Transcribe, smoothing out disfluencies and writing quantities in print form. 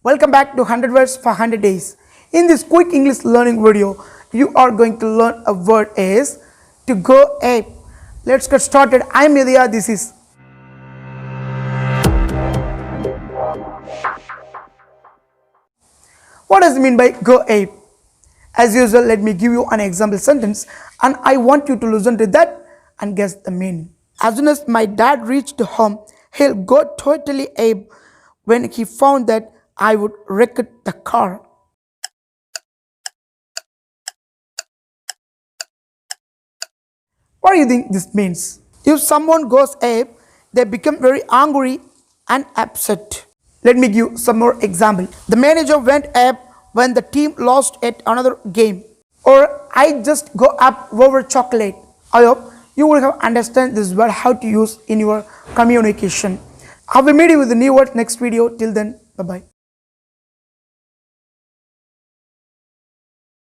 Welcome back to 100 words for 100 days. In this quick English learning video, you are going to learn a word is to go ape. Let's get started. I'm Ithaya. This is what does it mean by go ape? As usual, let me give you an example sentence and I want you to listen to that and guess the meaning. As soon as my dad reached home, he'll go totally ape when he found that I would wreck the car. What do you think this means? If someone goes ape, they become very angry and upset. Let me give some more example. The manager went ape when the team lost at another game. Or I just go up over chocolate. I hope you will have understand this word how to use in your communication. I will meet you with the new word next video. Till then, bye bye.